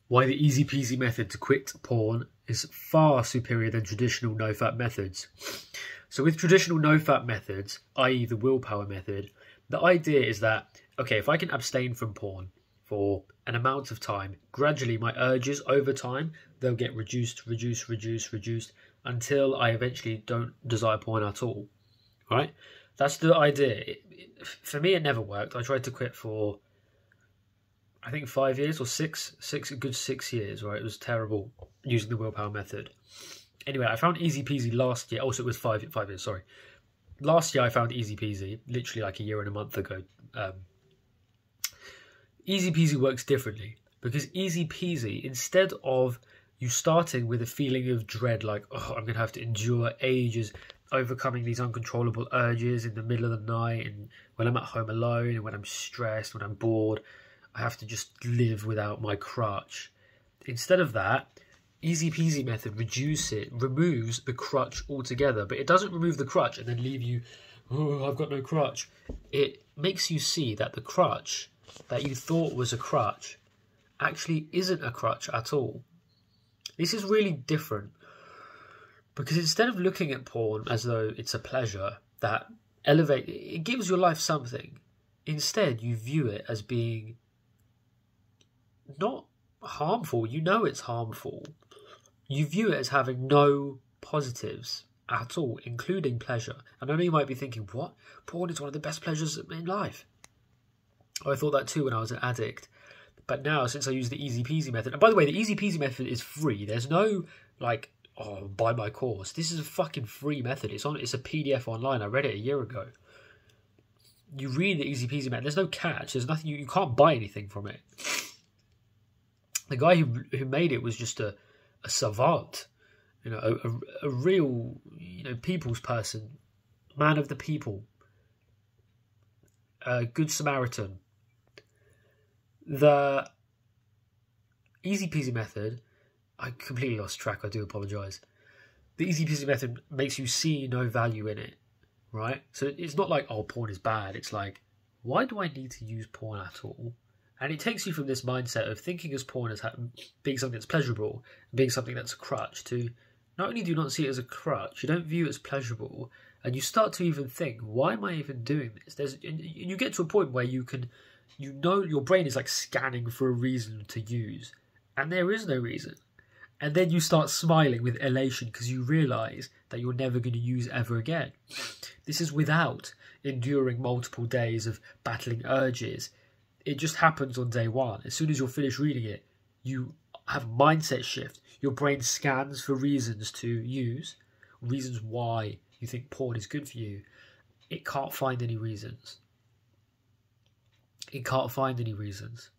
Why the easy peasy method to quit porn is far superior than traditional NoFap methods. So with traditional NoFap methods, i.e. the willpower method, the idea is that, okay, if I can abstain from porn for an amount of time, gradually my urges over time, they'll get reduced until I eventually don't desire porn at all, right? That's the idea. For me, it never worked. I tried to quit for, I think 5 years or a good 6 years, right? It was terrible using the willpower method. Anyway, I found EasyPeasy last year. Also, it was 5 years, sorry. Last year, I found EasyPeasy, literally like a year and a month ago. EasyPeasy works differently because EasyPeasy, instead of you starting with a feeling of dread, like, oh, I'm going to have to endure ages overcoming these uncontrollable urges in the middle of the night and when I'm at home alone and when I'm stressed, when I'm bored, I have to just live without my crutch. Instead of that, EasyPeasy method removes the crutch altogether, but it doesn't remove the crutch and then leave you, oh, I've got no crutch. It makes you see that the crutch that you thought was a crutch actually isn't a crutch at all. This is really different because instead of looking at porn as though it's a pleasure that it gives your life something, instead you view it as being not harmful. You know it's harmful. You view it as having no positives at all, including pleasure. And I know you might be thinking, what? Porn is one of the best pleasures in life. I thought that too when I was an addict. But now, since I use the EasyPeasy method, and by the way, the EasyPeasy method is free. There's no, like, oh, buy my course. This is a fucking free method. It's a PDF online. I read it a year ago. You read the EasyPeasy method. There's no catch. There's nothing. You can't buy anything from it. The guy who made it was just a savant, you know, a real, you know, people's person, man of the people, a good Samaritan. The EasyPeasy method, I completely lost track, I do apologise. The EasyPeasy method makes you see no value in it, right? So it's not like, oh, porn is bad. It's like, why do I need to use porn at all? And it takes you from this mindset of thinking as porn as being something that's pleasurable, being something that's a crutch, to not only do you not see it as a crutch, you don't view it as pleasurable, and you start to even think, why am I even doing this? And you get to a point where you know your brain is like scanning for a reason to use, and there is no reason. And then you start smiling with elation because you realise that you're never going to use it ever again. This is without enduring multiple days of battling urges. It just happens on day one. As soon as you're finished reading it, you have a mindset shift. Your brain scans for reasons to use, reasons why you think porn is good for you. It can't find any reasons. It can't find any reasons.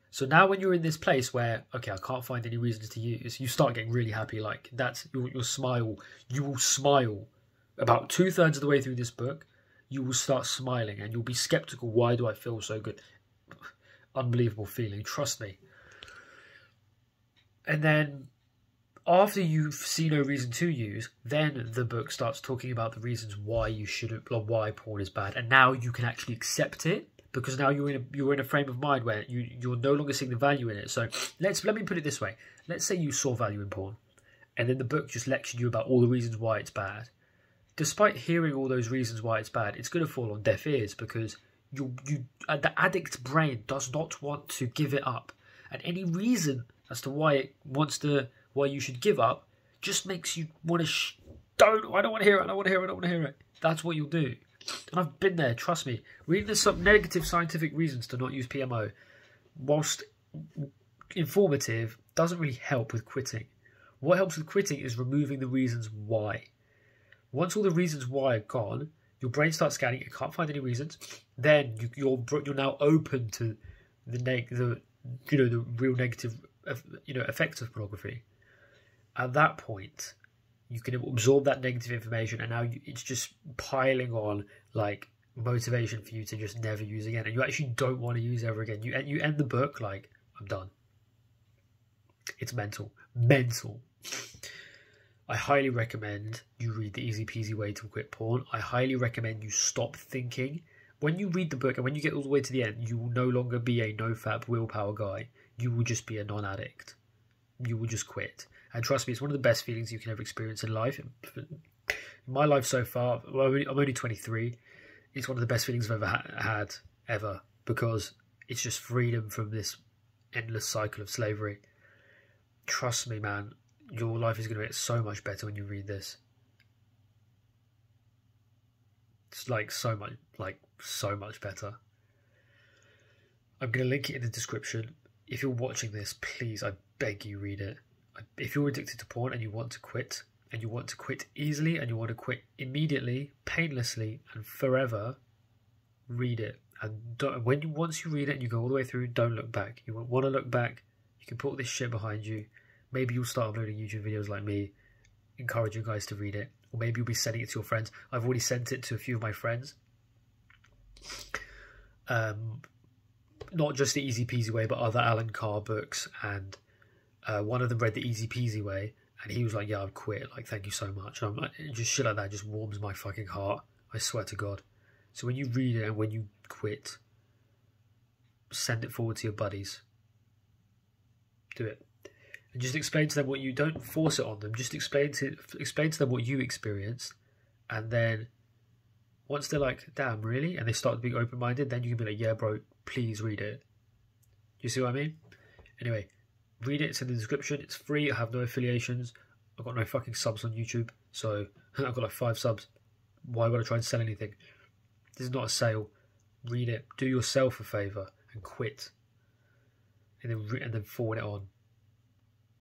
So now when you're in this place where, okay, I can't find any reasons to use, you start getting really happy. Like, that's your smile. You will smile. About 2/3 of the way through this book, you will start smiling and you'll be skeptical. Why do I feel so good? Unbelievable feeling, trust me. And then after you see no reason to use, then the book starts talking about the reasons why you shouldn't, or why porn is bad. And now you can actually accept it because now you're in a frame of mind where you're no longer seeing the value in it. So let me put it this way. Let's say you saw value in porn and then the book just lectured you about all the reasons why it's bad. Despite hearing all those reasons why it's bad, it's going to fall on deaf ears because the addict's brain does not want to give it up, and any reason as to why you should give up just makes you want to I don't want to hear it. That's what you'll do. And I've been there, trust me. Reading some negative scientific reasons to not use PMO, whilst informative, doesn't really help with quitting. What helps with quitting is removing the reasons why. Once all the reasons why are gone, your brain starts scanning. It can't find any reasons. Then you're now open to the real negative effects of pornography. At that point, you can absorb that negative information, and now it's just piling on like motivation for you to just never use again, and you actually don't want to use ever again. You end the book like, I'm done. It's mental. I highly recommend you read The EasyPeasy Way to Quit Porn. I highly recommend you stop thinking. When you read the book and when you get all the way to the end, you will no longer be a NoFap willpower guy. you will just be a non-addict. You will just quit. And trust me, it's one of the best feelings you can ever experience in life. In my life so far, well, I'm only 23. It's one of the best feelings I've ever had, ever, because it's just freedom from this endless cycle of slavery. Trust me, man, your life is going to get so much better when you read this. It's like so much better. I'm going to link it in the description. If you're watching this, please, I beg you, read it. If you're addicted to porn and you want to quit easily, and you want to quit immediately, painlessly, and forever, read it. And once you read it and you go all the way through, don't look back. You won't want to look back. You can put all this shit behind you. Maybe you'll start uploading YouTube videos like me, encourage you guys to read it. Or maybe you'll be sending it to your friends. I've already sent it to a few of my friends. Not just the EasyPeasy Way, but other Alan Carr books. And one of them read the EasyPeasy Way, and he was like, yeah, I've quit. Like, thank you so much. And I'm like, just shit like that just warms my fucking heart. I swear to God. So when you read it and when you quit, send it forward to your buddies. Do it. And just explain to them what you... Don't force it on them. Just explain to them what you experienced. And then once they're like, damn, really? And they start being open-minded, then you can be like, yeah, bro, please read it. You see what I mean? Anyway, read it. It's in the description. It's free. I have no affiliations. I've got no fucking subs on YouTube. So I've got like 5 subs. Why would I try and sell anything? This is not a sale. Read it. Do yourself a favour and quit. And then forward it on.